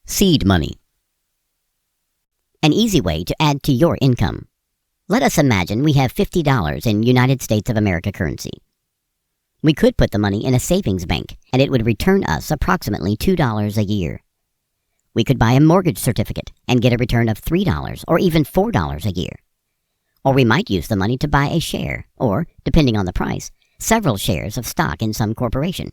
Seed money. An easy way to add to your income. Let us imagine we have $50 in United States of America currency. We could put the money in a savings bank, and it would return us approximately $2 a year. We could buy a mortgage certificate and get a return of $3 or even $4 a year. Or we might use the money to buy a share, or, depending on the price, several shares of stock in some corporation.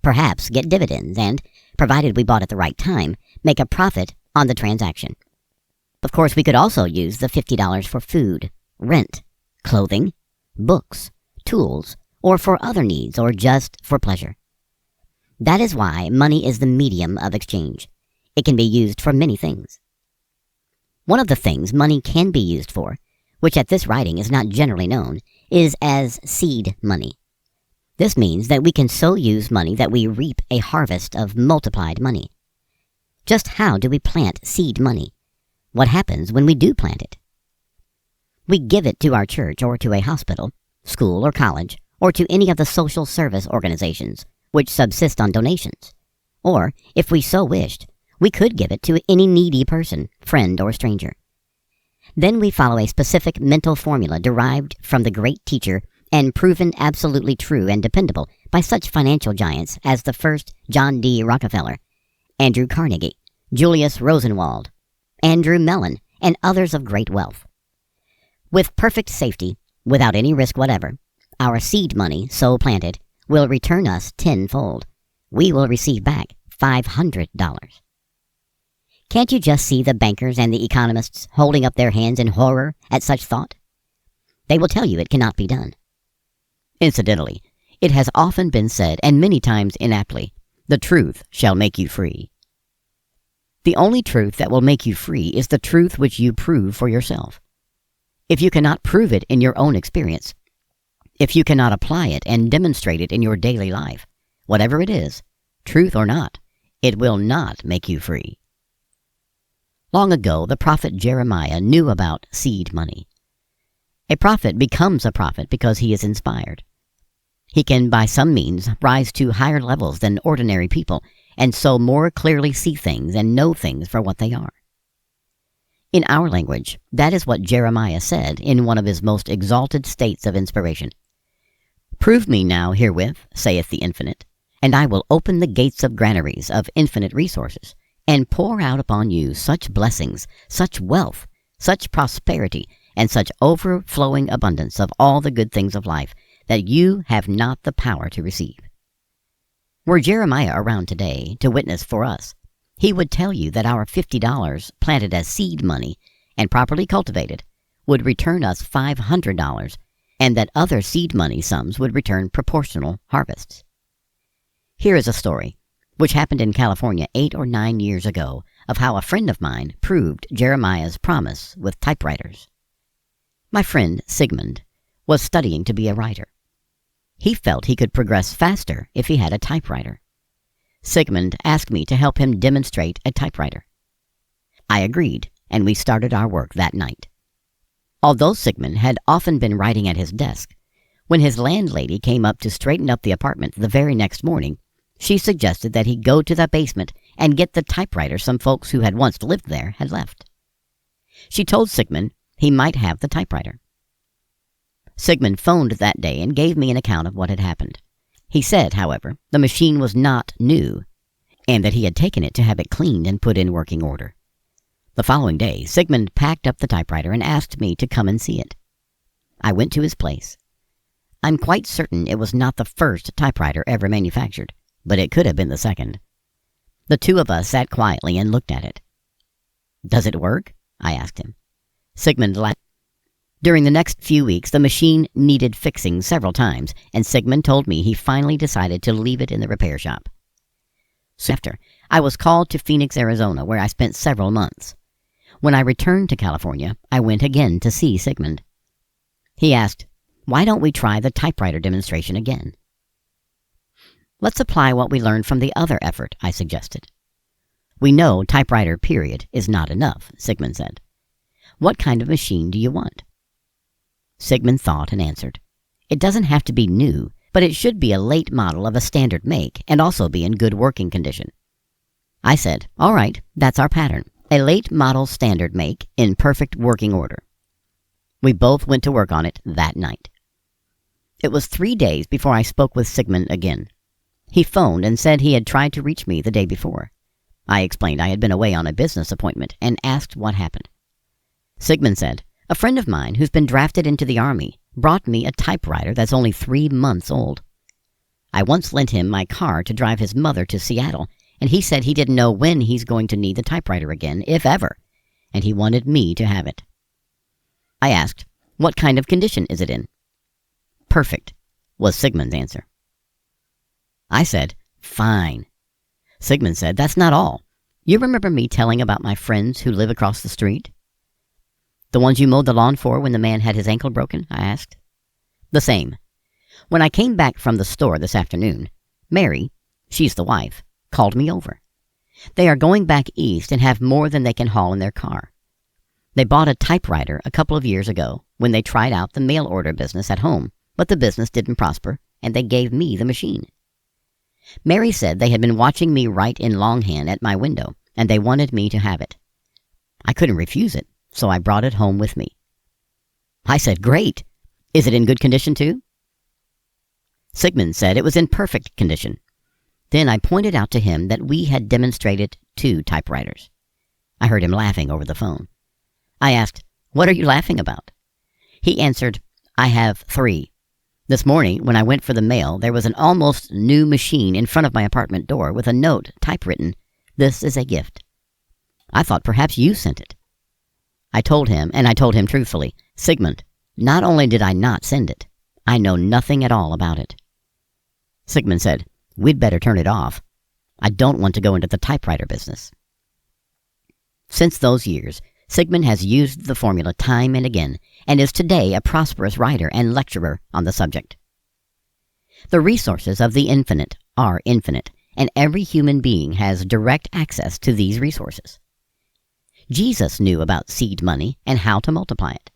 Perhaps get dividends and, provided we bought at the right time, make a profit on the transaction. Of course, we could also use the $50 for food, rent, clothing, books, tools, or for other needs, or just for pleasure. That is why money is the medium of exchange. It can be used for many things. One of the things money can be used for, which at this writing is not generally known, is as seed money. This means that we can so use money that we reap a harvest of multiplied money. Just how do we plant seed money? What happens when we do plant it? We give it to our church or to a hospital, school or college, or to any of the social service organizations which subsist on donations. Or, if we so wished, we could give it to any needy person, friend or stranger. Then we follow a specific mental formula derived from the great teacher and proven absolutely true and dependable by such financial giants as the first John D. Rockefeller, Andrew Carnegie, Julius Rosenwald, Andrew Mellon, and others of great wealth. With perfect safety, without any risk whatever, our seed money, so planted, will return us tenfold. We will receive back $500. Can't you just see the bankers and the economists holding up their hands in horror at such thought? They will tell you it cannot be done. Incidentally, it has often been said, and many times inaptly, the truth shall make you free. The only truth that will make you free is the truth which you prove for yourself. If you cannot prove it in your own experience, if you cannot apply it and demonstrate it in your daily life, whatever it is, truth or not, it will not make you free. Long ago, the prophet Jeremiah knew about seed money. A prophet becomes a prophet because he is inspired. He can, by some means, rise to higher levels than ordinary people, and so more clearly see things and know things for what they are. In our language, that is what Jeremiah said in one of his most exalted states of inspiration. Prove me now herewith, saith the Infinite, and I will open the gates of granaries of infinite resources, and pour out upon you such blessings, such wealth, such prosperity, and such overflowing abundance of all the good things of life, that you have not the power to receive. Were Jeremiah around today to witness for us, he would tell you that our $50 planted as seed money and properly cultivated would return us $500, and that other seed money sums would return proportional harvests. Here is a story, which happened in California 8 or 9 years ago, of how a friend of mine proved Jeremiah's promise with typewriters. My friend, Sigmund, was studying to be a writer. He felt he could progress faster if he had a typewriter. Sigmund asked me to help him demonstrate a typewriter. I agreed, and we started our work that night. Although Sigmund had often been writing at his desk, when his landlady came up to straighten up the apartment the very next morning, she suggested that he go to the basement and get the typewriter some folks who had once lived there had left. She told Sigmund he might have the typewriter. Sigmund phoned that day and gave me an account of what had happened. He said, however, the machine was not new, and that he had taken it to have it cleaned and put in working order. The following day, Sigmund packed up the typewriter and asked me to come and see it. I went to his place. I'm quite certain it was not the first typewriter ever manufactured, but it could have been the second. The two of us sat quietly and looked at it. "Does it work?" I asked him. Sigmund laughed. During the next few weeks, the machine needed fixing several times, and Sigmund told me he finally decided to leave it in the repair shop. Soon after, I was called to Phoenix, Arizona, where I spent several months. When I returned to California, I went again to see Sigmund. He asked, "Why don't we try the typewriter demonstration again?" "Let's apply what we learned from the other effort," I suggested. "We know typewriter period is not enough," Sigmund said. "What kind of machine do you want?" Sigmund thought and answered, "It doesn't have to be new, but it should be a late model of a standard make and also be in good working condition." I said, "All right, that's our pattern. A late model standard make in perfect working order." We both went to work on it that night. It was 3 days before I spoke with Sigmund again. He phoned and said he had tried to reach me the day before. I explained I had been away on a business appointment and asked what happened. Sigmund said, "A friend of mine who's been drafted into the army brought me a typewriter that's only 3 months old. I once lent him my car to drive his mother to Seattle, and he said he didn't know when he's going to need the typewriter again, if ever, and he wanted me to have it." I asked, "What kind of condition is it in?" "Perfect," was Sigmund's answer. I said, "Fine." Sigmund said, "That's not all. You remember me telling about my friends who live across the street?" "The ones you mowed the lawn for when the man had his ankle broken?" I asked. "The same. When I came back from the store this afternoon, Mary, she's the wife, called me over. They are going back east and have more than they can haul in their car. They bought a typewriter a couple of years ago when they tried out the mail order business at home, but the business didn't prosper, and they gave me the machine. Mary said they had been watching me write in longhand at my window, and they wanted me to have it. I couldn't refuse it, so I brought it home with me." I said, "Great. Is it in good condition too?" Sigmund said it was in perfect condition. Then I pointed out to him that we had demonstrated 2 typewriters. I heard him laughing over the phone. I asked, "What are you laughing about?" He answered, "I have 3. This morning, when I went for the mail, there was an almost new machine in front of my apartment door with a note typewritten, 'This is a gift.' I thought perhaps you sent it." I told him truthfully, "Sigmund, not only did I not send it, I know nothing at all about it." Sigmund said, "We'd better turn it off. I don't want to go into the typewriter business." Since those years, Sigmund has used the formula time and again, and is today a prosperous writer and lecturer on the subject. The resources of the infinite are infinite, and every human being has direct access to these resources. Jesus knew about seed money and how to multiply it.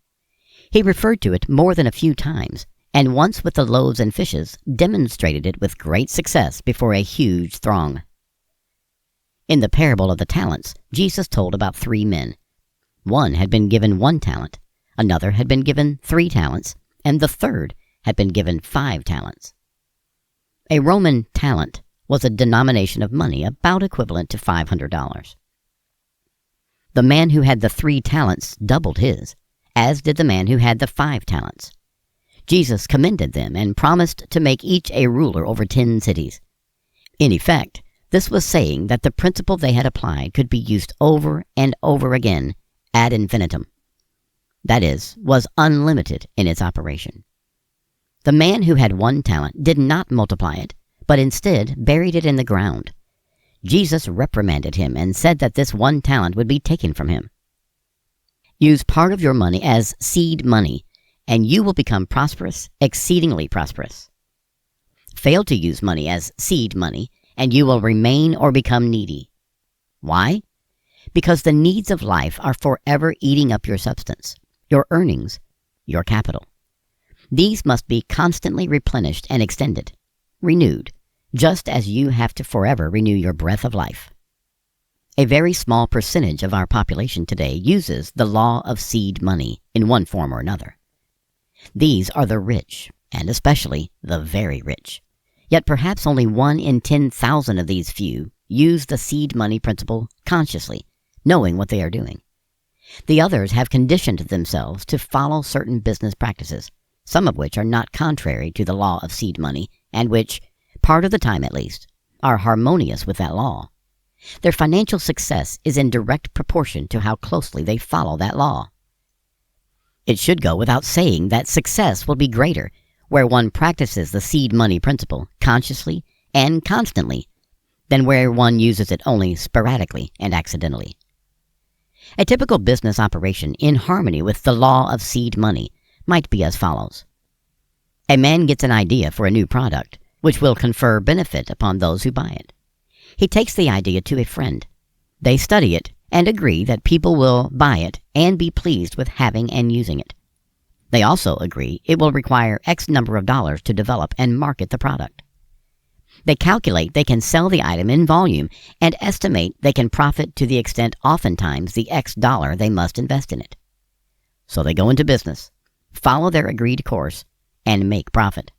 He referred to it more than a few times, and once with the loaves and fishes demonstrated it with great success before a huge throng. In the parable of the talents, Jesus told about 3 men. One had been given 1 talent, another had been given 3 talents, and the third had been given 5 talents. A Roman talent was a denomination of money about equivalent to $500. The man who had the 3 talents doubled his, as did the man who had the 5 talents. Jesus commended them and promised to make each a ruler over 10 cities. In effect, this was saying that the principle they had applied could be used over and over again ad infinitum. That is, was unlimited in its operation. The man who had 1 talent did not multiply it, but instead buried it in the ground. Jesus reprimanded him and said that this 1 talent would be taken from him. Use part of your money as seed money, and you will become prosperous, exceedingly prosperous. Fail to use money as seed money, and you will remain or become needy. Why? Because the needs of life are forever eating up your substance, your earnings, your capital. These must be constantly replenished and extended, renewed, just as you have to forever renew your breath of life. A very small percentage of our population today uses the law of seed money in one form or another. These are the rich, and especially the very rich. Yet perhaps only 1 in 10,000 of these few use the seed money principle consciously, knowing what they are doing. The others have conditioned themselves to follow certain business practices, some of which are not contrary to the law of seed money, and which, part of the time at least, are harmonious with that law. Their financial success is in direct proportion to how closely they follow that law. It should go without saying that success will be greater where one practices the seed money principle consciously and constantly than where one uses it only sporadically and accidentally. A typical business operation in harmony with the law of seed money might be as follows. A man gets an idea for a new product, which will confer benefit upon those who buy it. He takes the idea to a friend. They study it and agree that people will buy it and be pleased with having and using it. They also agree it will require X number of dollars to develop and market the product. They calculate they can sell the item in volume and estimate they can profit to the extent oftentimes the X dollar they must invest in it. So they go into business, follow their agreed course, and make profit.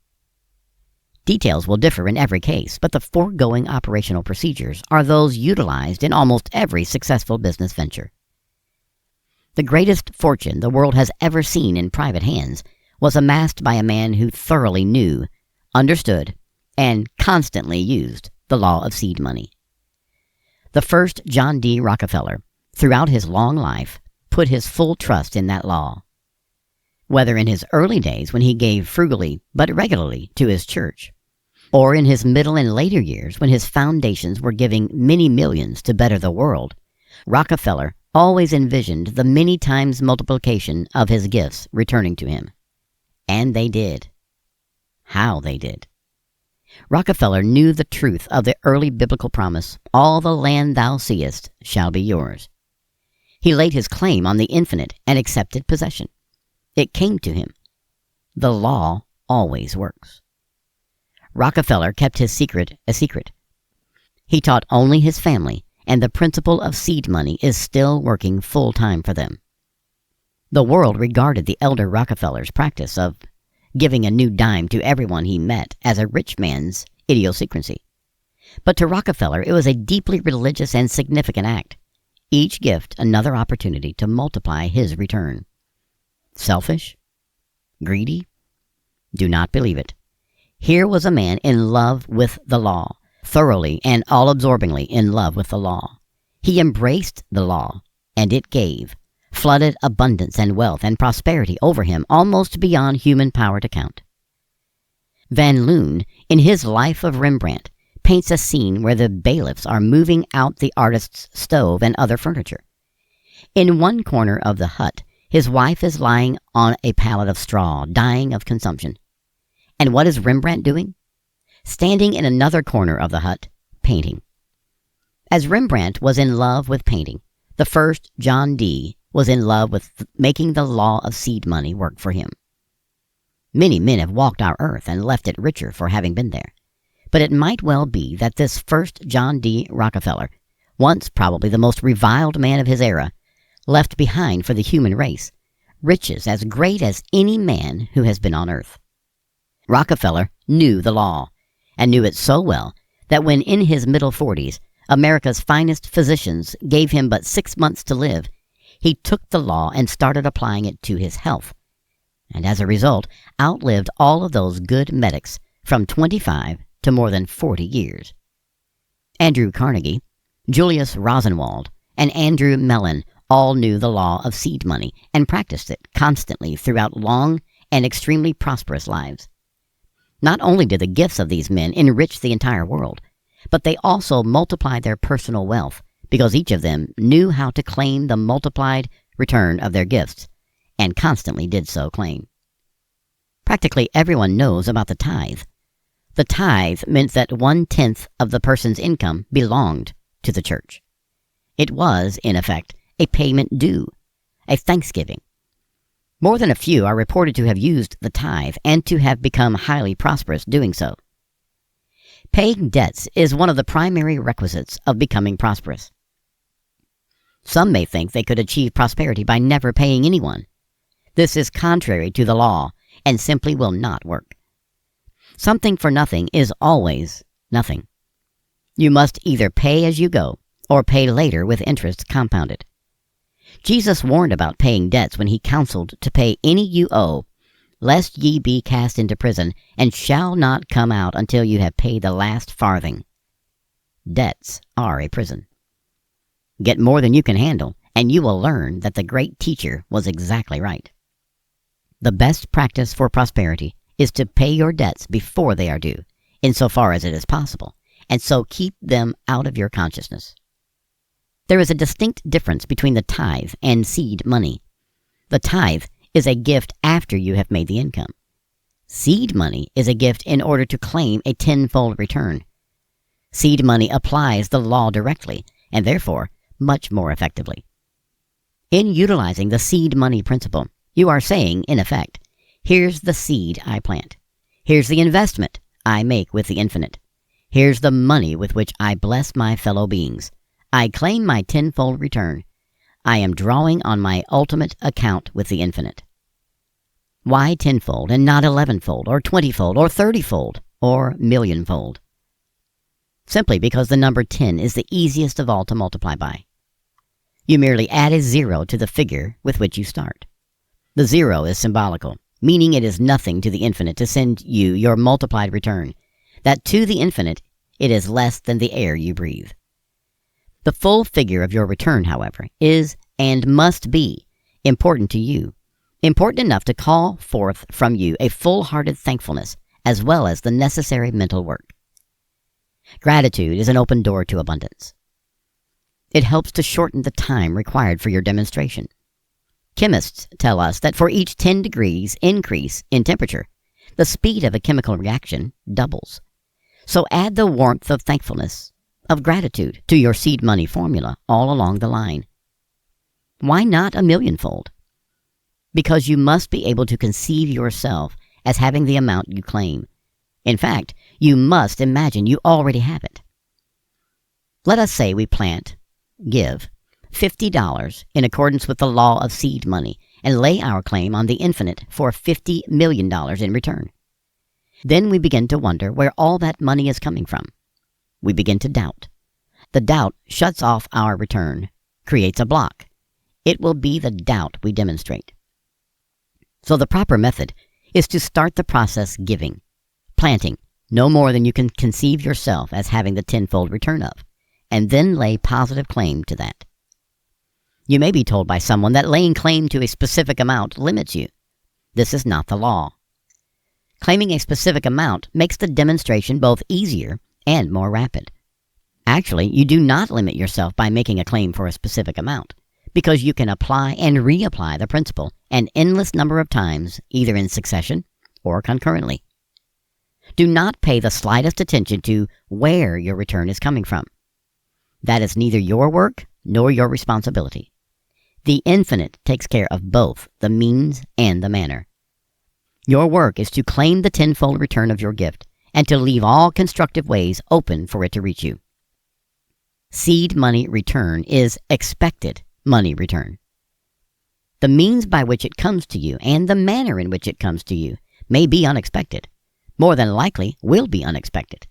Details will differ in every case, but the foregoing operational procedures are those utilized in almost every successful business venture. The greatest fortune the world has ever seen in private hands was amassed by a man who thoroughly knew, understood, and constantly used the law of seed money. The first John D. Rockefeller, throughout his long life, put his full trust in that law. Whether in his early days when he gave frugally but regularly to his church, or in his middle and later years when his foundations were giving many millions to better the world, Rockefeller always envisioned the many times multiplication of his gifts returning to him. And they did. How they did. Rockefeller knew the truth of the early biblical promise, "All the land thou seest shall be yours." He laid his claim on the infinite and accepted possession. It came to him. The law always works. Rockefeller kept his secret a secret. He taught only his family, and the principle of seed money is still working full-time for them. The world regarded the elder Rockefeller's practice of giving a new dime to everyone he met as a rich man's idiosyncrasy. But to Rockefeller, it was a deeply religious and significant act, each gift another opportunity to multiply his return. Selfish? Greedy? Do not believe it. Here was a man in love with the law, thoroughly and all-absorbingly in love with the law. He embraced the law, and it gave, flooded abundance and wealth and prosperity over him almost beyond human power to count. Van Loon, in his Life of Rembrandt, paints a scene where the bailiffs are moving out the artist's stove and other furniture. In one corner of the hut, his wife is lying on a pallet of straw, dying of consumption. And what is Rembrandt doing? Standing in another corner of the hut, painting. As Rembrandt was in love with painting, the first John D. was in love with making the law of seed money work for him. Many men have walked our earth and left it richer for having been there. But it might well be that this first John D. Rockefeller, once probably the most reviled man of his era, left behind for the human race riches as great as any man who has been on earth. Rockefeller knew the law, and knew it so well that when in his middle 40s, America's finest physicians gave him but 6 months to live, he took the law and started applying it to his health, and as a result outlived all of those good medics from 25 to more than 40 years. Andrew Carnegie, Julius Rosenwald, and Andrew Mellon all knew the law of seed money and practiced it constantly throughout long and extremely prosperous lives. Not only did the gifts of these men enrich the entire world, but they also multiplied their personal wealth because each of them knew how to claim the multiplied return of their gifts, and constantly did so claim. Practically everyone knows about the tithe. The tithe meant that 1/10 of the person's income belonged to the church. It was, in effect, a payment due, a thanksgiving. More than a few are reported to have used the tithe and to have become highly prosperous doing so. Paying debts is one of the primary requisites of becoming prosperous. Some may think they could achieve prosperity by never paying anyone. This is contrary to the law and simply will not work. Something for nothing is always nothing. You must either pay as you go or pay later with interest compounded. Jesus warned about paying debts when he counseled to pay any you owe, lest ye be cast into prison, and shall not come out until you have paid the last farthing. Debts are a prison. Get more than you can handle, and you will learn that the great teacher was exactly right. The best practice for prosperity is to pay your debts before they are due, insofar as it is possible, and so keep them out of your consciousness. There is a distinct difference between the tithe and seed money. The tithe is a gift after you have made the income. Seed money is a gift in order to claim a tenfold return. Seed money applies the law directly, and therefore much more effectively. In utilizing the seed money principle, you are saying, in effect, here's the seed I plant. Here's the investment I make with the infinite. Here's the money with which I bless my fellow beings. I claim my tenfold return. I am drawing on my ultimate account with the infinite. Why tenfold and not 11-fold or 20-fold or 30-fold or millionfold? Simply because the number 10 is the easiest of all to multiply by. You merely add a 0 to the figure with which you start. The 0 is symbolical, meaning it is nothing to the infinite to send you your multiplied return, that to the infinite it is less than the air you breathe. The full figure of your return, however, is and must be important to you, important enough to call forth from you a full-hearted thankfulness as well as the necessary mental work. Gratitude is an open door to abundance. It helps to shorten the time required for your demonstration. Chemists tell us that for each 10 degrees increase in temperature, the speed of a chemical reaction doubles. So add the warmth of thankfulness, of gratitude, to your seed money formula all along the line. Why not a millionfold? Because you must be able to conceive yourself as having the amount you claim. In fact, you must imagine you already have it. Let us say we give $50 in accordance with the law of seed money and lay our claim on the infinite for $50 million in return. Then we begin to wonder where all that money is coming from. We begin to doubt. The doubt shuts off our return, creates a block. It will be the doubt we demonstrate. So the proper method is to start the process giving, planting no more than you can conceive yourself as having the tenfold return of, and then lay positive claim to that. You may be told by someone that laying claim to a specific amount limits you. This is not the law. Claiming a specific amount makes the demonstration both easier and more rapid. Actually, you do not limit yourself by making a claim for a specific amount, because you can apply and reapply the principle an endless number of times, either in succession or concurrently. Do not pay the slightest attention to where your return is coming from. That is neither your work nor your responsibility. The infinite takes care of both the means and the manner. Your work is to claim the tenfold return of your gift and to leave all constructive ways open for it to reach you. Seed money return is expected money return. The means by which it comes to you and the manner in which it comes to you may be unexpected, more than likely will be unexpected,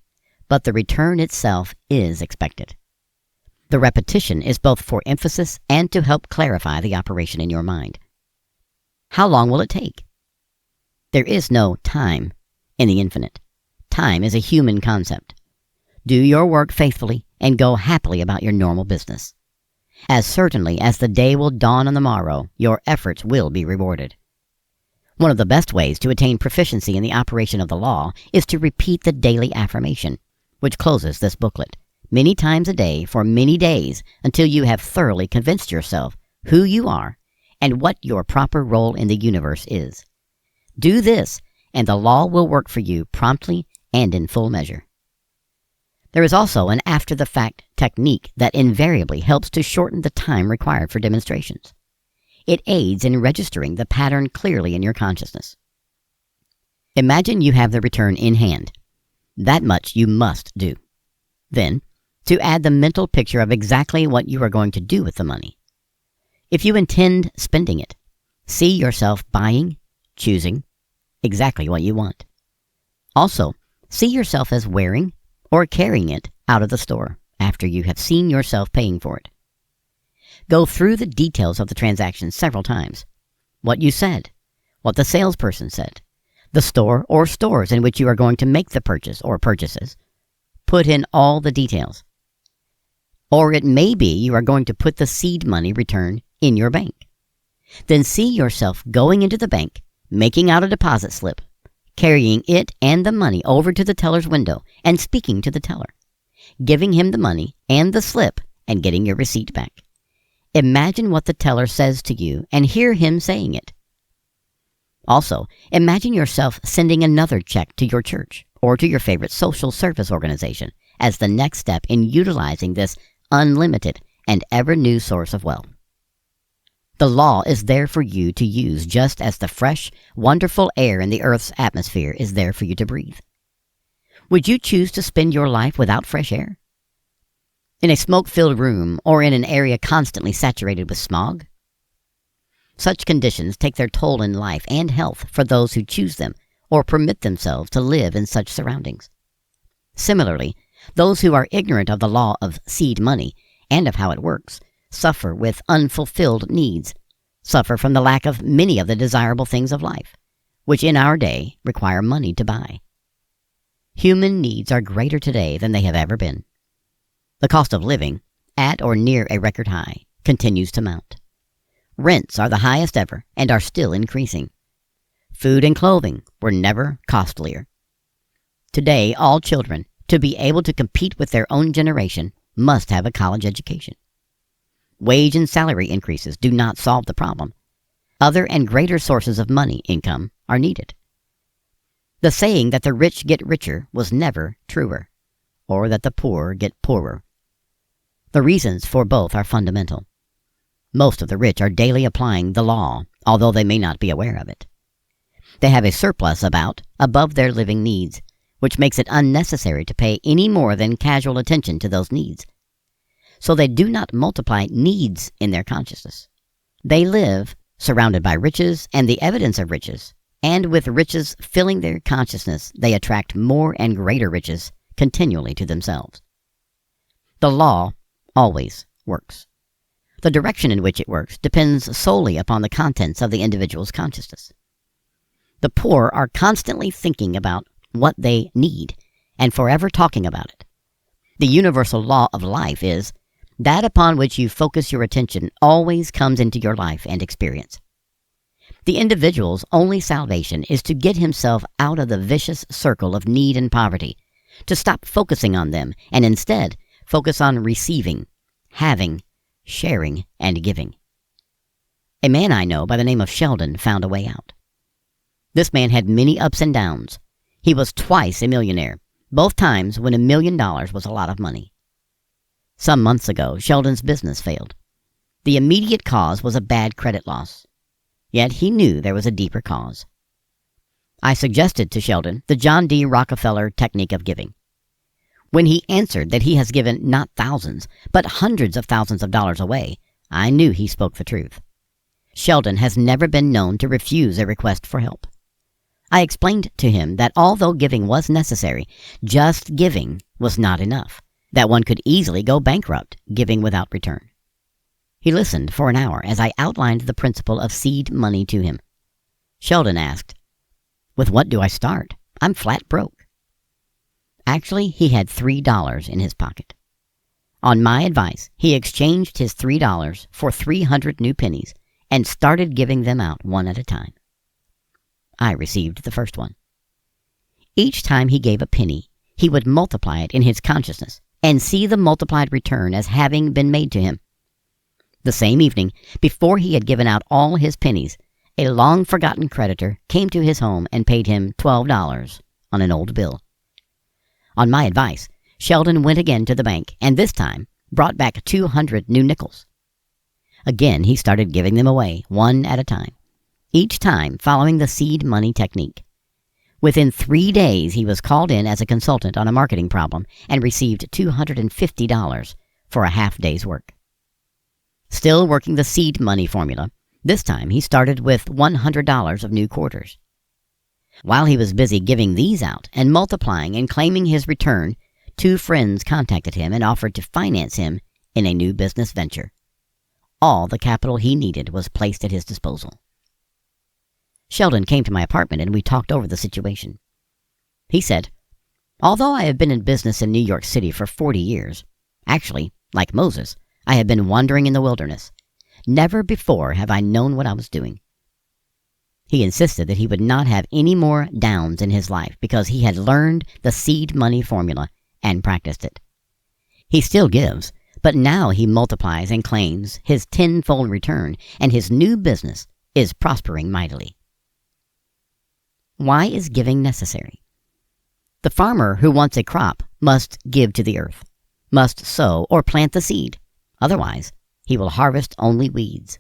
but the return itself is expected. The repetition is both for emphasis and to help clarify the operation in your mind. How long will it take? There is no time in the infinite. Time is a human concept. Do your work faithfully and go happily about your normal business. As certainly as the day will dawn on the morrow, your efforts will be rewarded. One of the best ways to attain proficiency in the operation of the law is to repeat the daily affirmation, which closes this booklet, many times a day for many days until you have thoroughly convinced yourself who you are and what your proper role in the universe is. Do this, and the law will work for you promptly and in full measure. There is also an after-the-fact technique that invariably helps to shorten the time required for demonstrations. It aids in registering the pattern clearly in your consciousness. Imagine you have the return in hand. That much you must do. Then, to add the mental picture of exactly what you are going to do with the money. If you intend spending it, see yourself buying, choosing exactly what you want. Also, see yourself as wearing or carrying it out of the store after you have seen yourself paying for it. Go through the details of the transaction several times. What you said, what the salesperson said, the store or stores in which you are going to make the purchase or purchases. Put in all the details. Or it may be you are going to put the seed money return in your bank. Then see yourself going into the bank, making out a deposit slip, carrying it and the money over to the teller's window and speaking to the teller, giving him the money and the slip and getting your receipt back. Imagine what the teller says to you and hear him saying it. Also, imagine yourself sending another check to your church or to your favorite social service organization as the next step in utilizing this unlimited and ever-new source of wealth. The law is there for you to use just as the fresh, wonderful air in the earth's atmosphere is there for you to breathe. Would you choose to spend your life without fresh air? In a smoke-filled room or in an area constantly saturated with smog? Such conditions take their toll in life and health for those who choose them or permit themselves to live in such surroundings. Similarly, those who are ignorant of the law of seed money and of how it works suffer with unfulfilled needs, suffer from the lack of many of the desirable things of life, which in our day require money to buy. Human needs are greater today than they have ever been. The cost of living, at or near a record high, continues to mount. Rents are the highest ever and are still increasing. Food and clothing were never costlier. Today, all children, to be able to compete with their own generation, must have a college education. Wage and salary increases do not solve the problem. Other and greater sources of money income are needed. The saying that the rich get richer was never truer, or that the poor get poorer. The reasons for both are fundamental. Most of the rich are daily applying the law, although they may not be aware of it. They have a surplus above their living needs, which makes it unnecessary to pay any more than casual attention to those needs. So they do not multiply needs in their consciousness. They live surrounded by riches and the evidence of riches, and with riches filling their consciousness, they attract more and greater riches continually to themselves. The law always works. The direction in which it works depends solely upon the contents of the individual's consciousness. The poor are constantly thinking about what they need and forever talking about it. The universal law of life is that upon which you focus your attention always comes into your life and experience. The individual's only salvation is to get himself out of the vicious circle of need and poverty, to stop focusing on them and instead focus on receiving, having, sharing, and giving. A man I know by the name of Sheldon found a way out. This man had many ups and downs. He was twice a millionaire, both times when $1 million was a lot of money. Some months ago, Sheldon's business failed. The immediate cause was a bad credit loss. Yet he knew there was a deeper cause. I suggested to Sheldon the John D. Rockefeller technique of giving. When he answered that he has given not thousands, but hundreds of thousands of dollars away, I knew he spoke the truth. Sheldon has never been known to refuse a request for help. I explained to him that although giving was necessary, just giving was not enough, that one could easily go bankrupt giving without return. He listened for an hour as I outlined the principle of seed money to him. Sheldon asked, "With what do I start? I'm flat broke." Actually, he had $3 in his pocket. On my advice, he exchanged his $3 for 300 new pennies and started giving them out one at a time. I received the first one. Each time he gave a penny, he would multiply it in his consciousness and see the multiplied return as having been made to him. The same evening, before he had given out all his pennies, a long-forgotten creditor came to his home and paid him $12 on an old bill. On my advice, Sheldon went again to the bank and this time brought back 200 new nickels. Again, he started giving them away, one at a time, each time following the seed money technique. Within 3 days, he was called in as a consultant on a marketing problem and received $250 for a half-day's work. Still working the seed money formula, this time he started with $100 of new quarters. While he was busy giving these out and multiplying and claiming his return, 2 friends contacted him and offered to finance him in a new business venture. All the capital he needed was placed at his disposal. Sheldon came to my apartment and we talked over the situation. He said, "Although I have been in business in New York City for 40 years, actually, like Moses, I have been wandering in the wilderness. Never before have I known what I was doing." He insisted that he would not have any more downs in his life because he had learned the seed money formula and practiced it. He still gives, but now he multiplies and claims his tenfold return, and his new business is prospering mightily. Why is giving necessary? The farmer who wants a crop must give to the earth, must sow or plant the seed. Otherwise, he will harvest only weeds.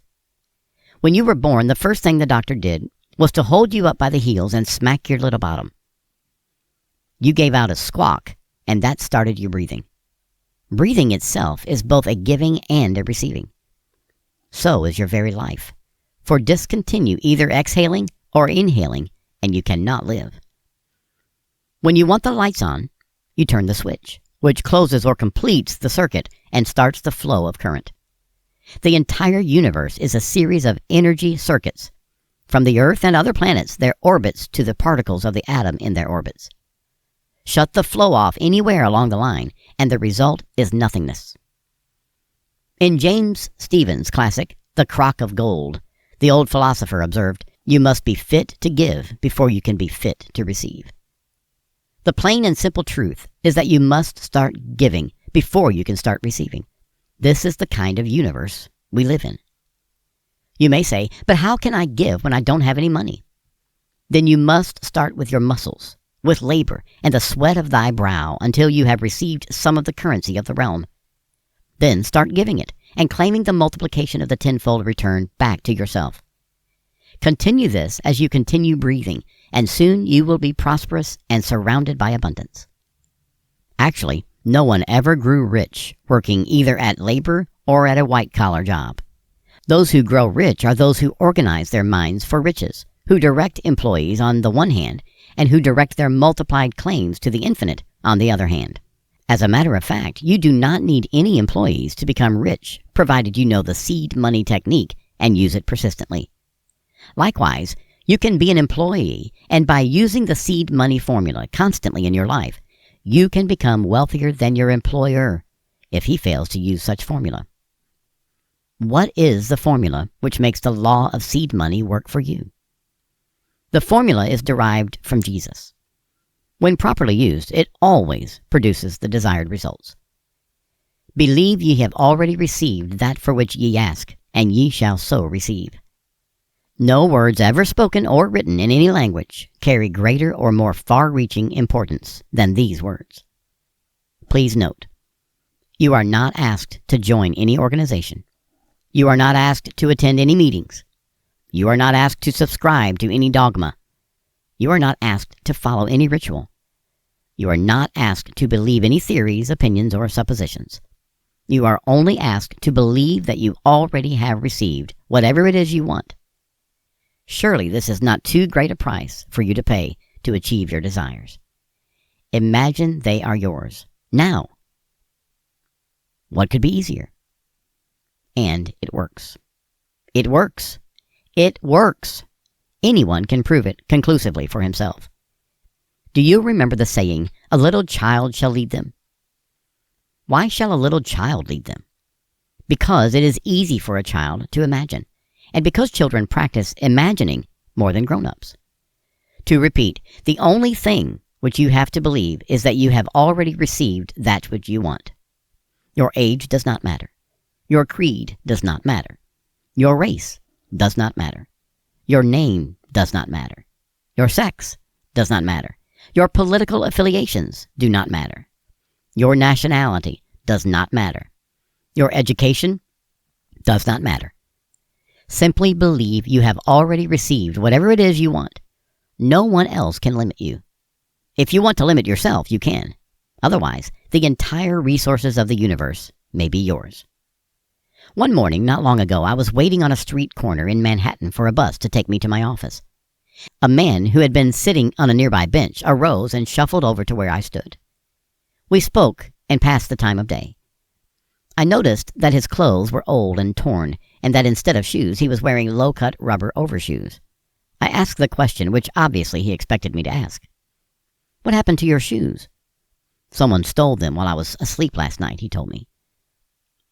When you were born, the first thing the doctor did was to hold you up by the heels and smack your little bottom. You gave out a squawk, and that started you breathing. Breathing itself is both a giving and a receiving. So is your very life. For discontinue either exhaling or inhaling, and you cannot live. When you want the lights on, you turn the switch, which closes or completes the circuit and starts the flow of current. The entire universe is a series of energy circuits, from the Earth and other planets, their orbits, to the particles of the atom in their orbits. Shut the flow off anywhere along the line, and the result is nothingness. In James Stevens' classic, The Crock of Gold, the old philosopher observed, "You must be fit to give before you can be fit to receive." The plain and simple truth is that you must start giving before you can start receiving. This is the kind of universe we live in. You may say, "But how can I give when I don't have any money?" Then you must start with your muscles, with labor and the sweat of thy brow, until you have received some of the currency of the realm. Then start giving it and claiming the multiplication of the tenfold return back to yourself. Continue this as you continue breathing, and soon you will be prosperous and surrounded by abundance. Actually, no one ever grew rich working either at labor or at a white-collar job. Those who grow rich are those who organize their minds for riches, who direct employees on the one hand, and who direct their multiplied claims to the infinite on the other hand. As a matter of fact, you do not need any employees to become rich, provided you know the seed money technique and use it persistently. Likewise, you can be an employee, and by using the seed money formula constantly in your life, you can become wealthier than your employer if he fails to use such formula. What is the formula which makes the law of seed money work for you? The formula is derived from Jesus. When properly used, it always produces the desired results. Believe ye have already received that for which ye ask, and ye shall so receive. No words ever spoken or written in any language carry greater or more far-reaching importance than these words. Please note, you are not asked to join any organization. You are not asked to attend any meetings. You are not asked to subscribe to any dogma. You are not asked to follow any ritual. You are not asked to believe any theories, opinions, or suppositions. You are only asked to believe that you already have received whatever it is you want. Surely this is not too great a price for you to pay to achieve your desires. Imagine they are yours now. What could be easier? And it works. It works. It works. Anyone can prove it conclusively for himself. Do you remember the saying, "A little child shall lead them"? Why shall a little child lead them? Because it is easy for a child to imagine, and because children practice imagining more than grown-ups. To repeat, the only thing which you have to believe is that you have already received that which you want. Your age does not matter. Your creed does not matter. Your race does not matter. Your name does not matter. Your sex does not matter. Your political affiliations do not matter. Your nationality does not matter. Your education does not matter. Simply believe you have already received whatever it is you want. No one else can limit you. If you want to limit yourself, you can. Otherwise, the entire resources of the universe may be yours. One morning, not long ago, I was waiting on a street corner in Manhattan for a bus to take me to my office. A man who had been sitting on a nearby bench arose and shuffled over to where I stood. We spoke and passed the time of day. I noticed that his clothes were old and torn, and that instead of shoes he was wearing low-cut rubber overshoes. I asked the question which obviously he expected me to ask. "What happened to your shoes?" "Someone stole them while I was asleep last night," he told me.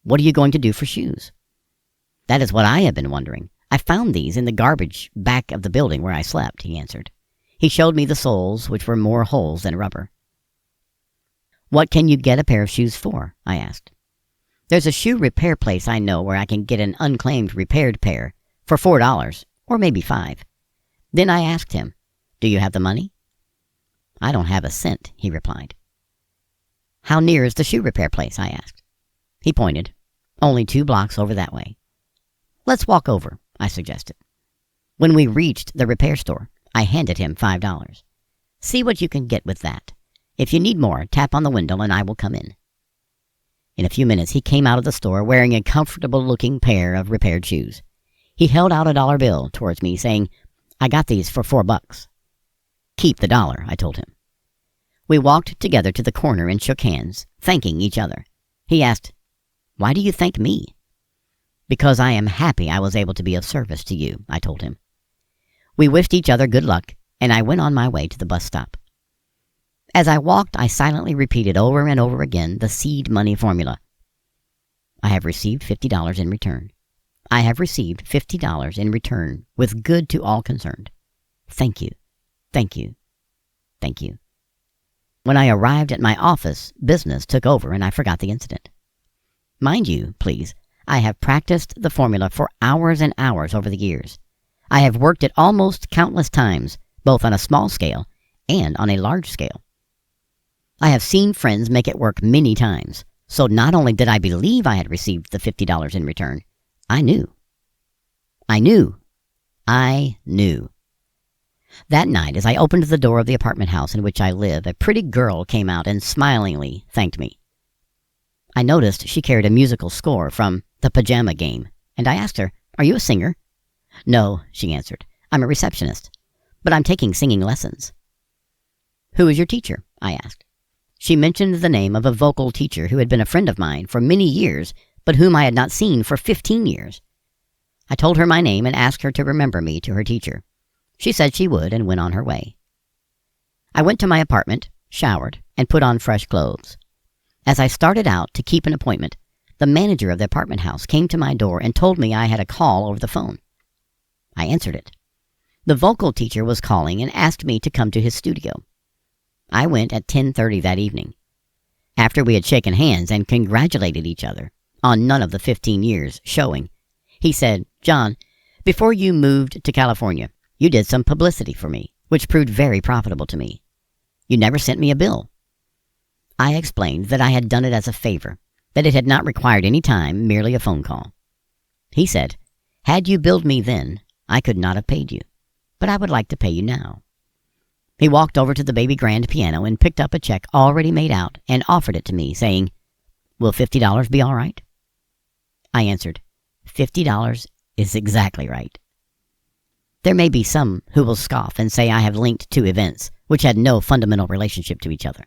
"What are you going to do for shoes?" "That is what I have been wondering. I found these in the garbage back of the building where I slept," he answered. He showed me the soles, which were more holes than rubber. "What can you get a pair of shoes for?" I asked. "There's a shoe repair place I know where I can get an unclaimed repaired pair for $4, or maybe $5. Then I asked him, "Do you have the money?" "I don't have a cent," he replied. "How near is the shoe repair place?" I asked. He pointed. "Only 2 blocks over that way." "Let's walk over," I suggested. When we reached the repair store, I handed him $5. "See what you can get with that. If you need more, tap on the window and I will come in." In a few minutes, he came out of the store wearing a comfortable-looking pair of repaired shoes. He held out a dollar bill towards me, saying, "I got these for $4. "Keep the dollar," I told him. We walked together to the corner and shook hands, thanking each other. He asked, "Why do you thank me?" "Because I am happy I was able to be of service to you," I told him. We wished each other good luck, and I went on my way to the bus stop. As I walked, I silently repeated over and over again the seed money formula. I have received $50 in return. I have received $50 in return, with good to all concerned. Thank you, thank you, thank you. When I arrived at my office, business took over and I forgot the incident. Mind you, please, I have practiced the formula for hours and hours over the years. I have worked it almost countless times, both on a small scale and on a large scale. I have seen friends make it work many times, so not only did I believe I had received the $50 in return, I knew. I knew. I knew. That night, as I opened the door of the apartment house in which I live, a pretty girl came out and smilingly thanked me. I noticed she carried a musical score from The Pajama Game, and I asked her, "Are you a singer?" "No," she answered. "I'm a receptionist, but I'm taking singing lessons." "Who is your teacher?" I asked. She mentioned the name of a vocal teacher who had been a friend of mine for many years, but whom I had not seen for 15 years. I told her my name and asked her to remember me to her teacher. She said she would and went on her way. I went to my apartment, showered, and put on fresh clothes. As I started out to keep an appointment, the manager of the apartment house came to my door and told me I had a call over the phone. I answered it. The vocal teacher was calling and asked me to come to his studio. I went at 10:30 that evening. After we had shaken hands and congratulated each other on none of the 15 years showing, he said, "John, before you moved to California, you did some publicity for me, which proved very profitable to me. You never sent me a bill." I explained that I had done it as a favor, that it had not required any time, merely a phone call. He said, "Had you billed me then, I could not have paid you, but I would like to pay you now." He walked over to the baby grand piano and picked up a check already made out and offered it to me, saying, "Will $50 be all right?" I answered, "$50 is exactly right." There may be some who will scoff and say I have linked two events which had no fundamental relationship to each other.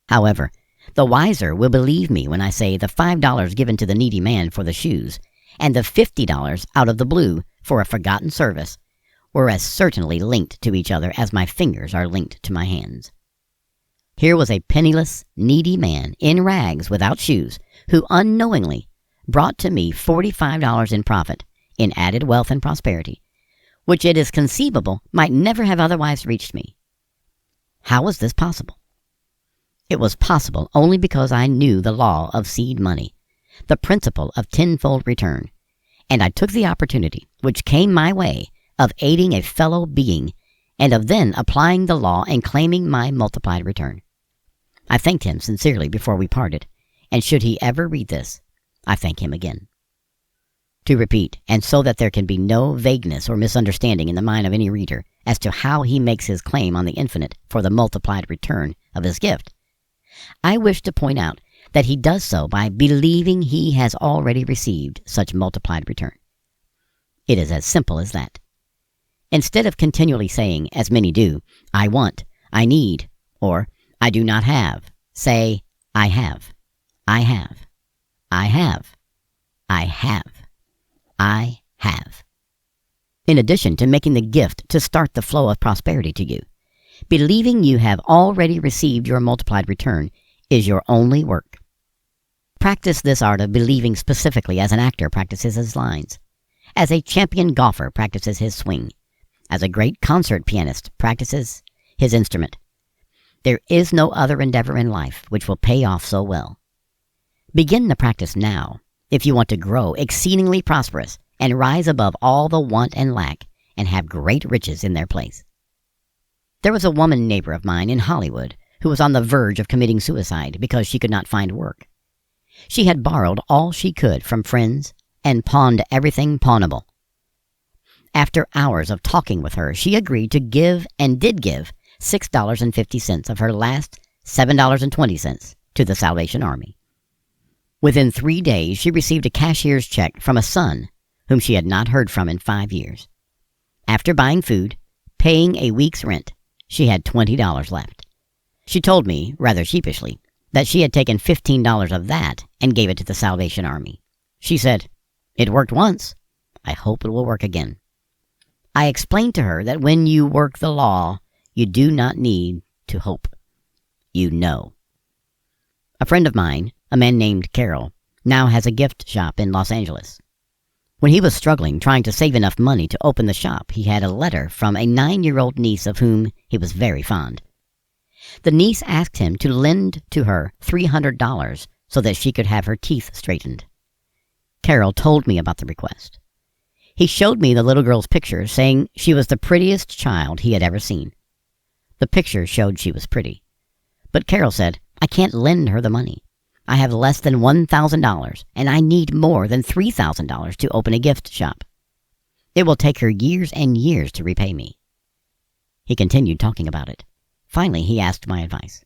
However, the wiser will believe me when I say the $5 given to the needy man for the shoes and the $50 out of the blue for a forgotten service were as certainly linked to each other as my fingers are linked to my hands. Here was a penniless, needy man in rags without shoes who unknowingly brought to me $45 in profit, in added wealth and prosperity, which it is conceivable might never have otherwise reached me. How was this possible? It was possible only because I knew the law of seed money, the principle of tenfold return, and I took the opportunity which came my way of aiding a fellow being, and of then applying the law and claiming my multiplied return. I thanked him sincerely before we parted, and should he ever read this, I thank him again. To repeat, and so that there can be no vagueness or misunderstanding in the mind of any reader as to how he makes his claim on the infinite for the multiplied return of his gift, I wish to point out that he does so by believing he has already received such multiplied return. It is as simple as that. Instead of continually saying, as many do, "I want," "I need," or "I do not have," say, "I have, I have, I have, I have, I have." In addition to making the gift to start the flow of prosperity to you, believing you have already received your multiplied return is your only work. Practice this art of believing specifically as an actor practices his lines, as a champion golfer practices his swing, as a great concert pianist practices his instrument. There is no other endeavor in life which will pay off so well. Begin the practice now if you want to grow exceedingly prosperous and rise above all the want and lack and have great riches in their place. There was a woman neighbor of mine in Hollywood who was on the verge of committing suicide because she could not find work. She had borrowed all she could from friends and pawned everything pawnable. After hours of talking with her, she agreed to give and did give $6.50 of her last $7.20 to the Salvation Army. Within 3 days, she received a cashier's check from a son whom she had not heard from in 5 years. After buying food, paying a week's rent, she had $20 left. She told me, rather sheepishly, that she had taken $15 of that and gave it to the Salvation Army. She said, "It worked once. I hope it will work again." I explained to her that when you work the law, you do not need to hope. You know. A friend of mine, a man named Carol, now has a gift shop in Los Angeles. When he was struggling, trying to save enough money to open the shop, he had a letter from a 9-year-old niece of whom he was very fond. The niece asked him to lend to her $300 so that she could have her teeth straightened. Carol told me about the request. He showed me the little girl's picture, saying she was the prettiest child he had ever seen. The picture showed she was pretty. But Carol said, "I can't lend her the money. I have less than $1,000, and I need more than $3,000 to open a gift shop. It will take her years and years to repay me." He continued talking about it. Finally, he asked my advice.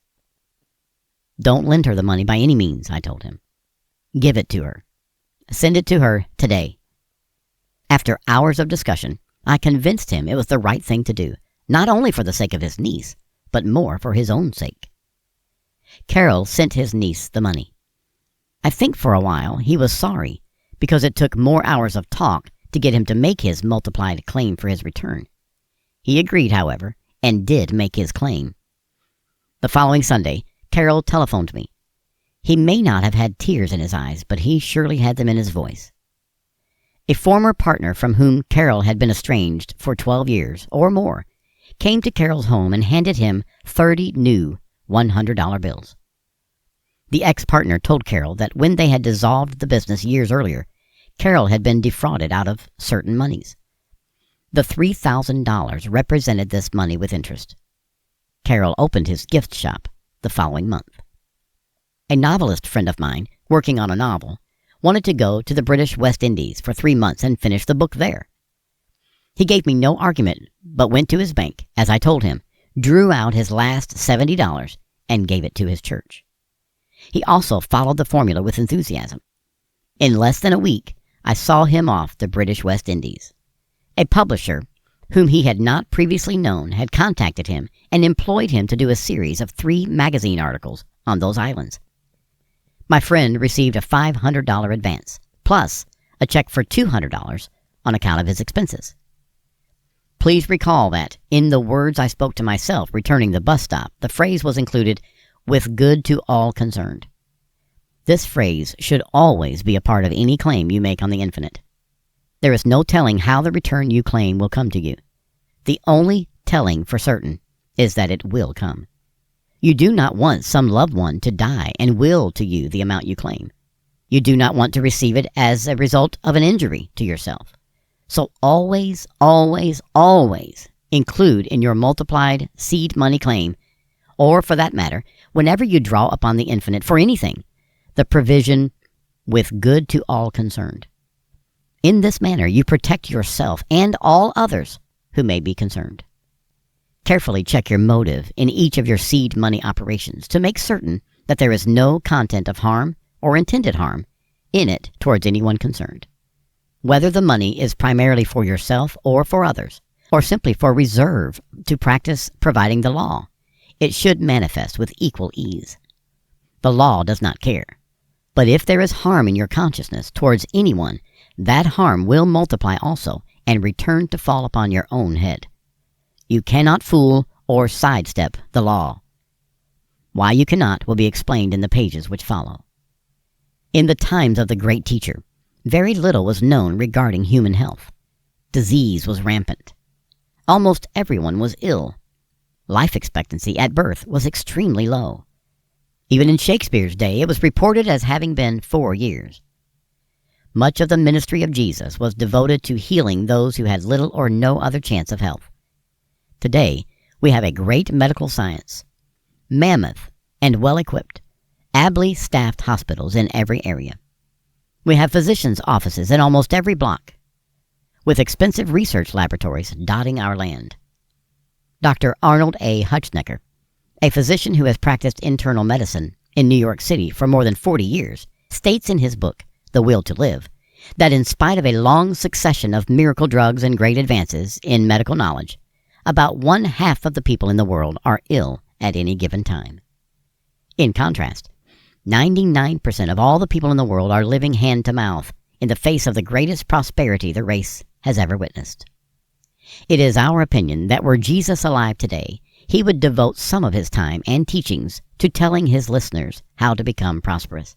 "Don't lend her the money by any means," I told him. "Give it to her. Send it to her today." After hours of discussion, I convinced him it was the right thing to do, not only for the sake of his niece, but more for his own sake. Carol sent his niece the money. I think for a while he was sorry, because it took more hours of talk to get him to make his multiplied claim for his return. He agreed, however, and did make his claim. The following Sunday, Carol telephoned me. He may not have had tears in his eyes, but he surely had them in his voice. A former partner from whom Carol had been estranged for 12 years or more came to Carol's home and handed him 30 new $100 bills. The ex-partner told Carol that when they had dissolved the business years earlier, Carol had been defrauded out of certain monies. The $3,000 represented this money with interest. Carol opened his gift shop the following month. A novelist friend of mine, working on a novel, wanted to go to the British West Indies for 3 months and finish the book there. He gave me no argument, but went to his bank, as I told him, drew out his last $70, and gave it to his church. He also followed the formula with enthusiasm. In less than a week, I saw him off the British West Indies. A publisher, whom he had not previously known, had contacted him and employed him to do a series of 3 magazine articles on those islands. My friend received a $500 advance, plus a check for $200 on account of his expenses. Please recall that, in the words I spoke to myself returning the bus stop, the phrase was included, "with good to all concerned." This phrase should always be a part of any claim you make on the infinite. There is no telling how the return you claim will come to you. The only telling for certain is that it will come. You do not want some loved one to die and will to you the amount you claim. You do not want to receive it as a result of an injury to yourself. So always, always, always include in your multiplied seed money claim, or for that matter, whenever you draw upon the infinite for anything, the provision "with good to all concerned." In this manner, you protect yourself and all others who may be concerned. Carefully check your motive in each of your seed money operations to make certain that there is no content of harm or intended harm in it towards anyone concerned. Whether the money is primarily for yourself or for others, or simply for reserve to practice providing the law, it should manifest with equal ease. The law does not care. But if there is harm in your consciousness towards anyone, that harm will multiply also and return to fall upon your own head. You cannot fool or sidestep the law. Why you cannot will be explained in the pages which follow. In the times of the great teacher, very little was known regarding human health. Disease was rampant. Almost everyone was ill. Life expectancy at birth was extremely low. Even in Shakespeare's day, it was reported as having been 4 years. Much of the ministry of Jesus was devoted to healing those who had little or no other chance of health. Today, we have a great medical science, mammoth and well-equipped, ably staffed hospitals in every area. We have physicians' offices in almost every block, with expensive research laboratories dotting our land. Dr. Arnold A. Hutschnecker, a physician who has practiced internal medicine in New York City for more than 40 years, states in his book, The Will to Live, that in spite of a long succession of miracle drugs and great advances in medical knowledge, about 1/2 of the people in the world are ill at any given time. In contrast, 99% of all the people in the world are living hand to mouth in the face of the greatest prosperity the race has ever witnessed. It is our opinion that were Jesus alive today, he would devote some of his time and teachings to telling his listeners how to become prosperous.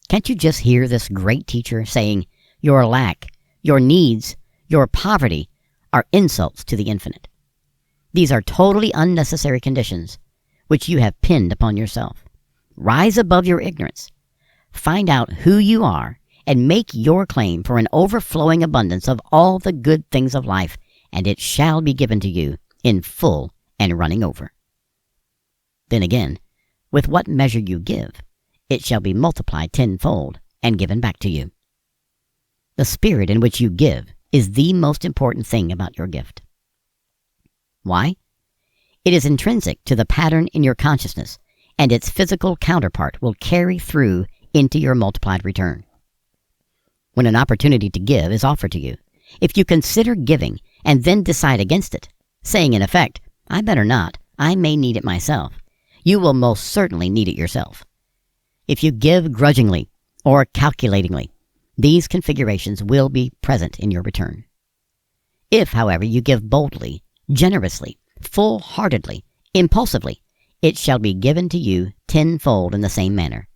Can't you just hear this great teacher saying, your lack, your needs, your poverty are insults to the infinite? These are totally unnecessary conditions which you have pinned upon yourself. Rise above your ignorance. Find out who you are and make your claim for an overflowing abundance of all the good things of life, and it shall be given to you in full and running over. Then again, with what measure you give, it shall be multiplied tenfold and given back to you. The spirit in which you give is the most important thing about your gift. Why? It is intrinsic to the pattern in your consciousness, and its physical counterpart will carry through into your multiplied return. When an opportunity to give is offered to you, if you consider giving and then decide against it, saying in effect, I better not, I may need it myself, you will most certainly need it yourself. If you give grudgingly or calculatingly, these configurations will be present in your return. If, however, you give boldly, generously, full-heartedly, impulsively, it shall be given to you tenfold in the same manner.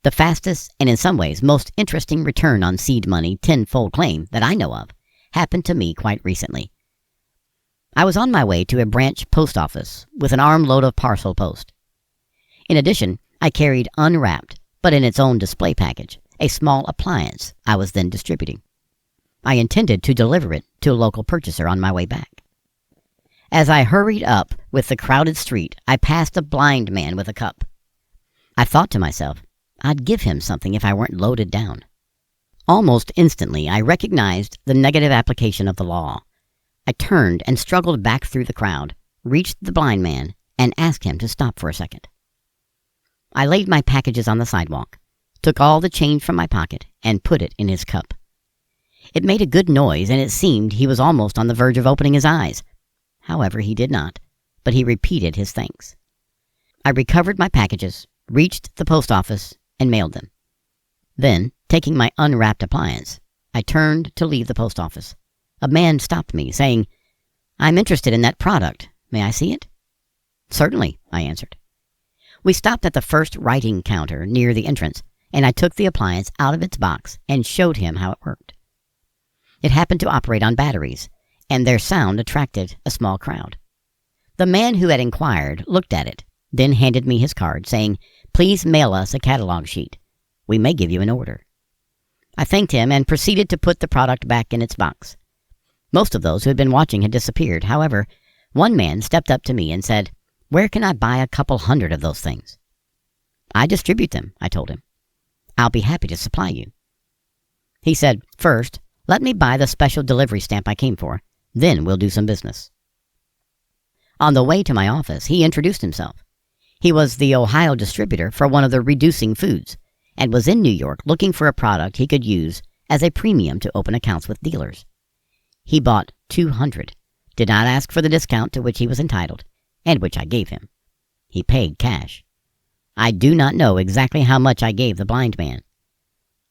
The fastest and in some ways most interesting return on seed money tenfold claim that I know of happened to me quite recently. I was on my way to a branch post office with an armload of parcel post. In addition, I carried unwrapped, but in its own display package, a small appliance I was then distributing. I intended to deliver it to a local purchaser on my way back. As I hurried up with the crowded street, I passed a blind man with a cup. I thought to myself, I'd give him something if I weren't loaded down. Almost instantly, I recognized the negative application of the law. I turned and struggled back through the crowd, reached the blind man, and asked him to stop for a second. I laid my packages on the sidewalk, took all the change from my pocket, and put it in his cup. It made a good noise, and it seemed he was almost on the verge of opening his eyes. However, he did not, but he repeated his thanks. I recovered my packages, reached the post office, and mailed them. Then, taking my unwrapped appliance, I turned to leave the post office. A man stopped me, saying, I'm interested in that product. May I see it? Certainly, I answered. We stopped at the first writing counter near the entrance, and I took the appliance out of its box and showed him how it worked. It happened to operate on batteries, and their sound attracted a small crowd. The man who had inquired looked at it, then handed me his card, saying, Please mail us a catalog sheet. We may give you an order. I thanked him and proceeded to put the product back in its box. Most of those who had been watching had disappeared. However, one man stepped up to me and said, Where can I buy a couple hundred of those things? I distribute them, I told him. I'll be happy to supply you. He said, First, let me buy the special delivery stamp I came for. Then we'll do some business. On the way to my office, he introduced himself. He was the Ohio distributor for one of the reducing foods and was in New York looking for a product he could use as a premium to open accounts with dealers. He bought 200, did not ask for the discount to which he was entitled, and which I gave him. He paid cash. I do not know exactly how much I gave the blind man.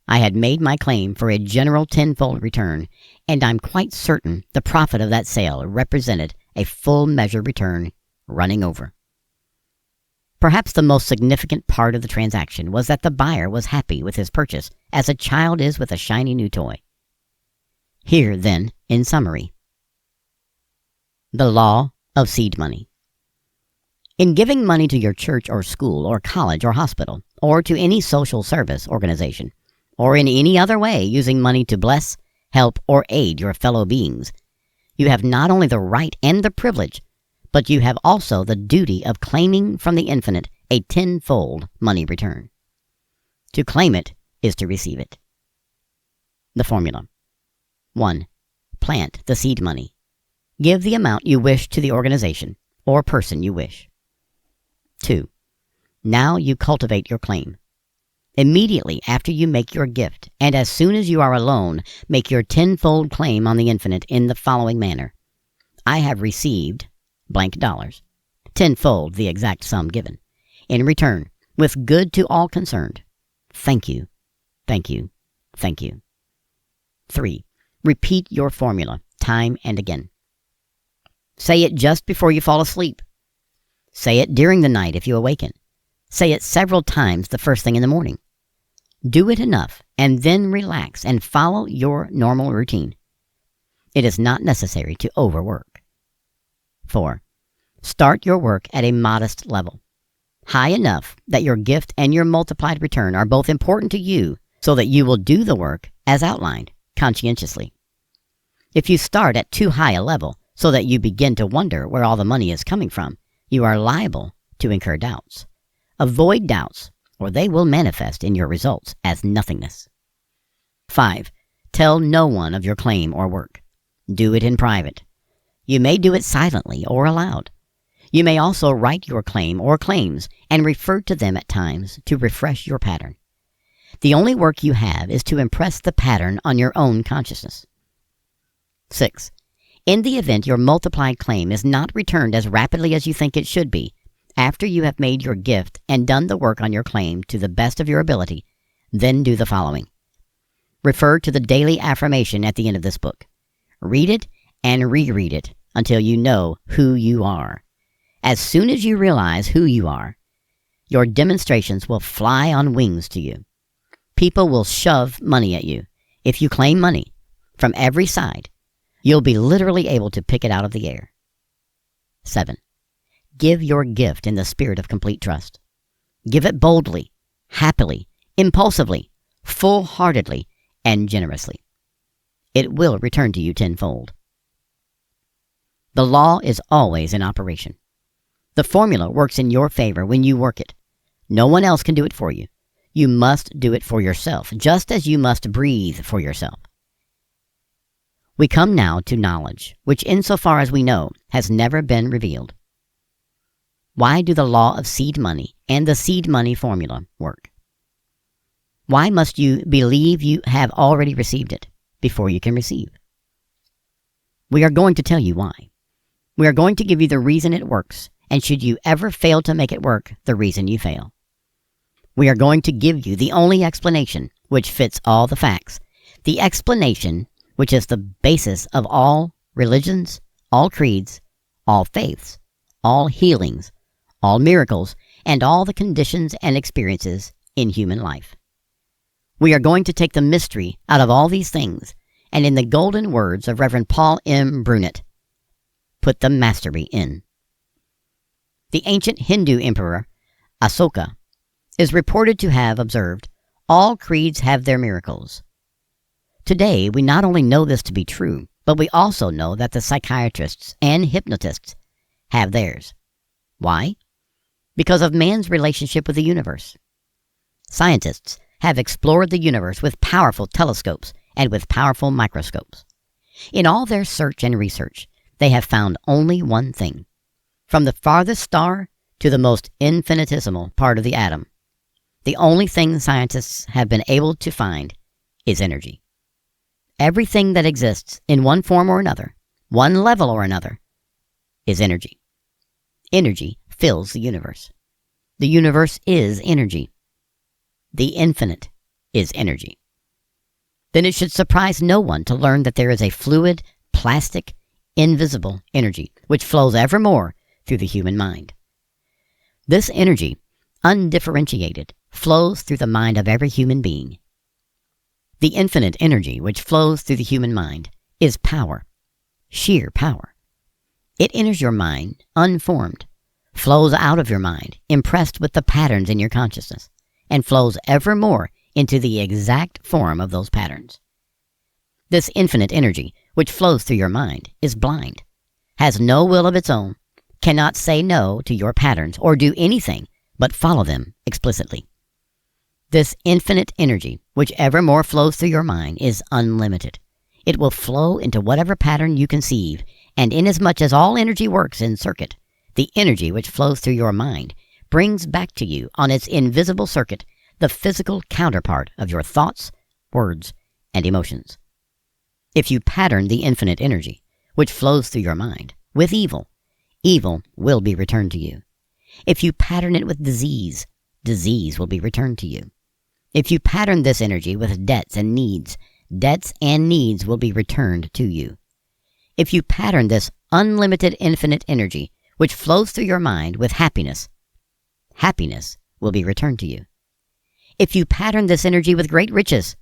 I had made my claim for a general tenfold return, and I'm quite certain the profit of that sale represented a full measure return running over. Perhaps the most significant part of the transaction was that the buyer was happy with his purchase, as a child is with a shiny new toy. Here, then, in summary. The law of seed money. In giving money to your church or school or college or hospital, or to any social service organization, or in any other way using money to bless, help, or aid your fellow beings, you have not only the right and the privilege, but you have also the duty of claiming from the infinite a tenfold money return. To claim it is to receive it. The formula. 1. Plant the seed money. Give the amount you wish to the organization, or person you wish. 2. Now you cultivate your claim. Immediately after you make your gift, and as soon as you are alone, make your tenfold claim on the infinite in the following manner. I have received blank dollars, tenfold the exact sum given, in return, with good to all concerned. Thank you, thank you, thank you. 3. Repeat your formula time and again. Say it just before you fall asleep. Say it during the night if you awaken. Say it several times the first thing in the morning. Do it enough and then relax and follow your normal routine. It is not necessary to overwork. 4. Start your work at a modest level, high enough that your gift and your multiplied return are both important to you so that you will do the work as outlined conscientiously. If you start at too high a level so that you begin to wonder where all the money is coming from, you are liable to incur doubts. Avoid doubts, or they will manifest in your results as nothingness. 5. Tell no one of your claim or work. Do it in private. You may do it silently or aloud. You may also write your claim or claims and refer to them at times to refresh your pattern. The only work you have is to impress the pattern on your own consciousness. 6. In the event your multiplied claim is not returned as rapidly as you think it should be, after you have made your gift and done the work on your claim to the best of your ability, then do the following. Refer to the daily affirmation at the end of this book. Read it and reread it until you know who you are. As soon as you realize who you are, your demonstrations will fly on wings to you. People will shove money at you. If you claim money from every side, you'll be literally able to pick it out of the air. 7. Give your gift in the spirit of complete trust. Give it boldly, happily, impulsively, full-heartedly, and generously. It will return to you tenfold. The law is always in operation. The formula works in your favor when you work it. No one else can do it for you. You must do it for yourself, just as you must breathe for yourself. We come now to knowledge, which insofar as we know, has never been revealed. Why do the law of seed money and the seed money formula work? Why must you believe you have already received it before you can receive? We are going to tell you why. We are going to give you the reason it works, and should you ever fail to make it work, the reason you fail. We are going to give you the only explanation which fits all the facts, the explanation which is the basis of all religions, all creeds, all faiths, all healings, all miracles, and all the conditions and experiences in human life. We are going to take the mystery out of all these things, and in the golden words of Reverend Paul M. Brunet, put the mastery in. The ancient Hindu emperor, Asoka, is reported to have observed, all creeds have their miracles. Today, we not only know this to be true, but we also know that the psychiatrists and hypnotists have theirs. Why? Because of man's relationship with the universe. Scientists have explored the universe with powerful telescopes and with powerful microscopes. In all their search and research, they have found only one thing. From the farthest star to the most infinitesimal part of the atom, the only thing scientists have been able to find is energy. Everything that exists in one form or another, one level or another, is energy. Energy fills the universe. The universe is energy. The infinite is energy. Then it should surprise no one to learn that there is a fluid, plastic, invisible energy which flows evermore through the human mind. This energy, undifferentiated, flows through the mind of every human being. The infinite energy which flows through the human mind is power, sheer power. It enters your mind unformed, flows out of your mind, impressed with the patterns in your consciousness, and flows evermore into the exact form of those patterns. This infinite energy, which flows through your mind, is blind, has no will of its own, cannot say no to your patterns or do anything but follow them explicitly. This infinite energy, which evermore flows through your mind, is unlimited. It will flow into whatever pattern you conceive, and inasmuch as all energy works in circuit, The energy which flows through your mind brings back to you on its invisible circuit the physical counterpart of your thoughts, words, and emotions. If you pattern the infinite energy which flows through your mind with evil, evil will be returned to you. If you pattern it with disease, disease will be returned to you. If you pattern this energy with debts and needs, debts and needs will be returned to you. If you pattern this unlimited infinite energy which flows through your mind with happiness, happiness will be returned to you. If you pattern this energy with great riches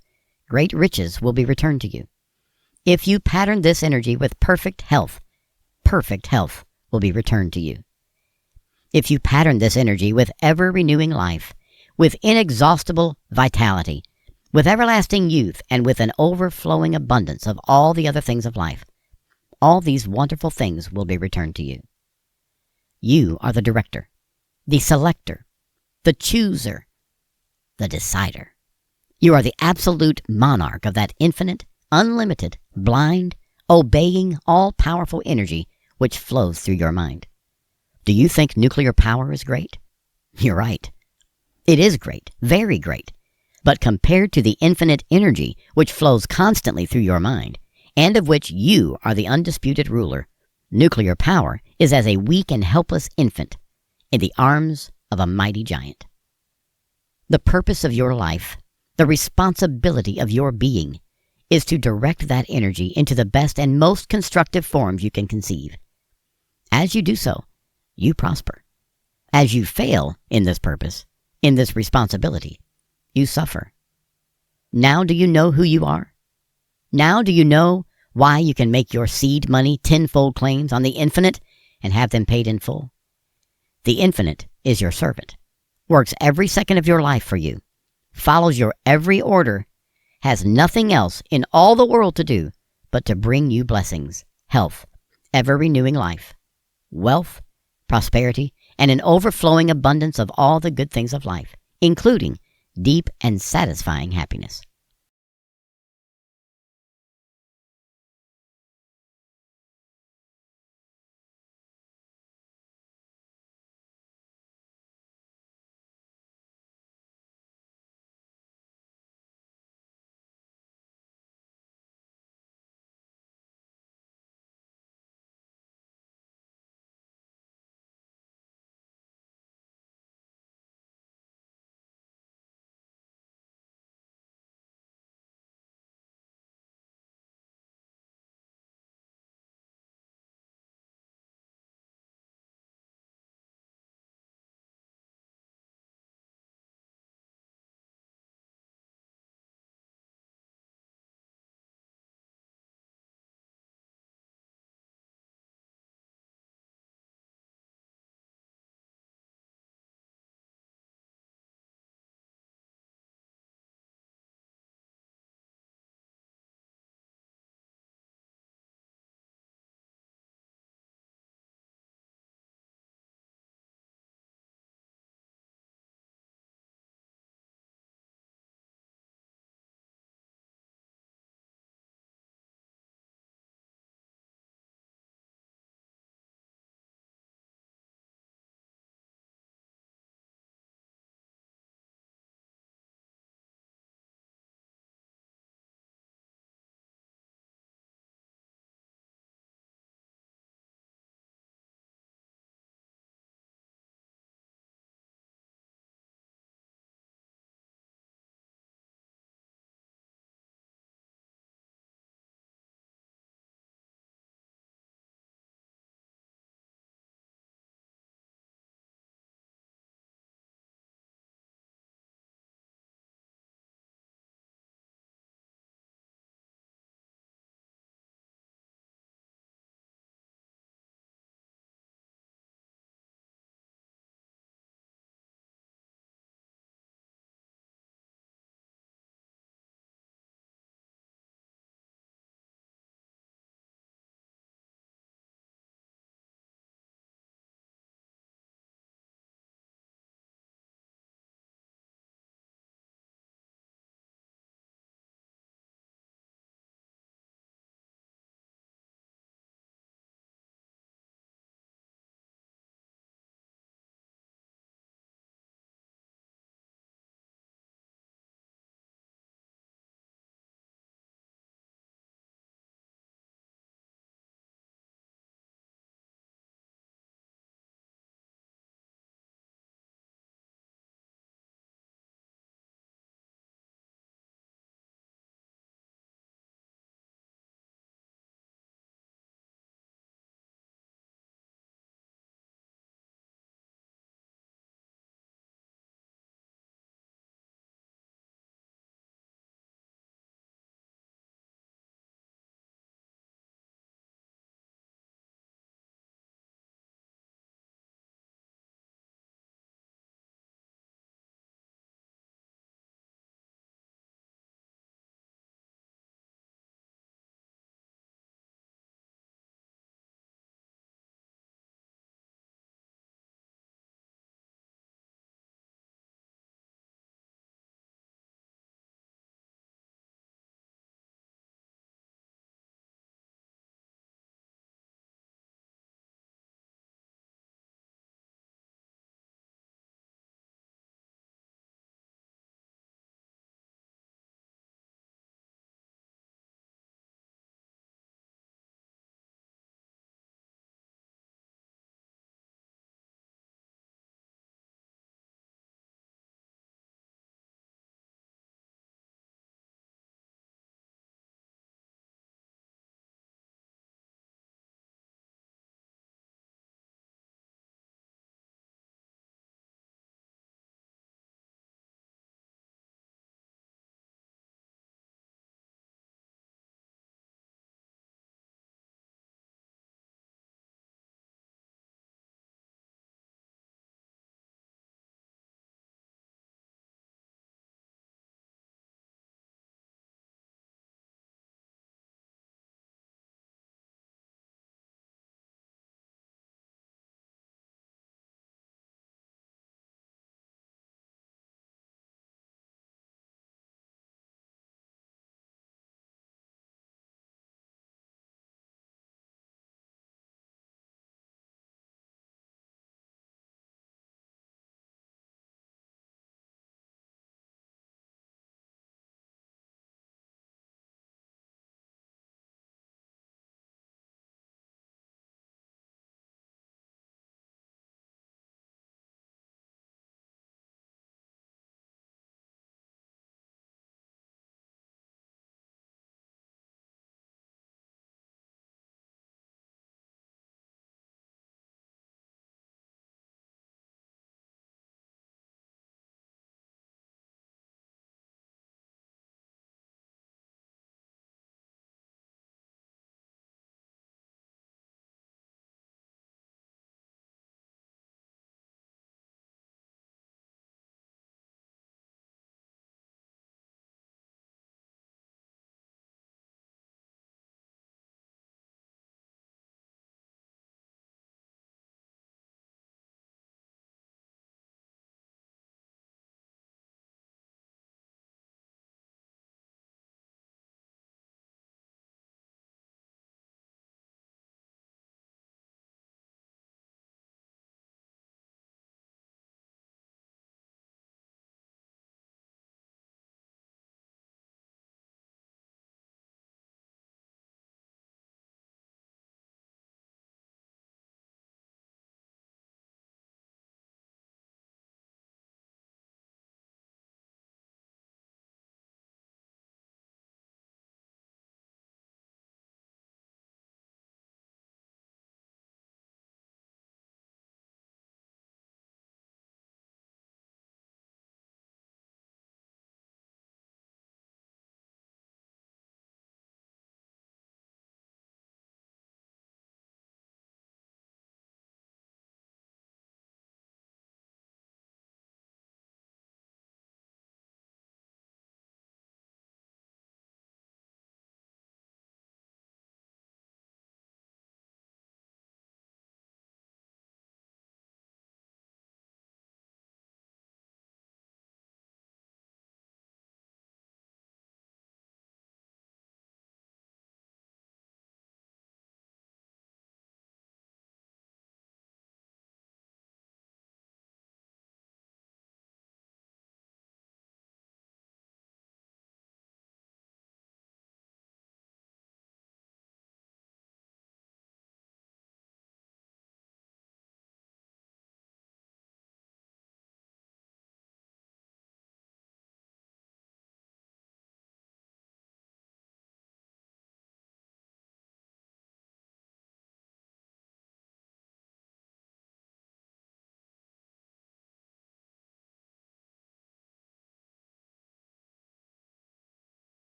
will be returned to you. If you pattern this energy with perfect health will be returned to you. If you pattern this energy with ever-renewing life, with inexhaustible vitality, with everlasting youth, and with an overflowing abundance of all the other things of life, all these wonderful things will be returned to you. You are the director, the selector, the chooser, the decider. You are the absolute monarch of that infinite, unlimited, blind, obeying, all-powerful energy which flows through your mind. Do you think nuclear power is great? You're right. It is great, very great. But compared to the infinite energy which flows constantly through your mind, and of which you are the undisputed ruler, nuclear power is as a weak and helpless infant in the arms of a mighty giant. The purpose of your life, the responsibility of your being, is to direct that energy into the best and most constructive forms you can conceive. As you do so, you prosper. As you fail in this purpose, in this responsibility, you suffer. Now do you know who you are? Now do you know why you can make your seed money tenfold claims on the infinite and have them paid in full? The infinite is your servant, works every second of your life for you, follows your every order, has nothing else in all the world to do but to bring you blessings, health, ever-renewing life, wealth, prosperity, and an overflowing abundance of all the good things of life, including deep and satisfying happiness.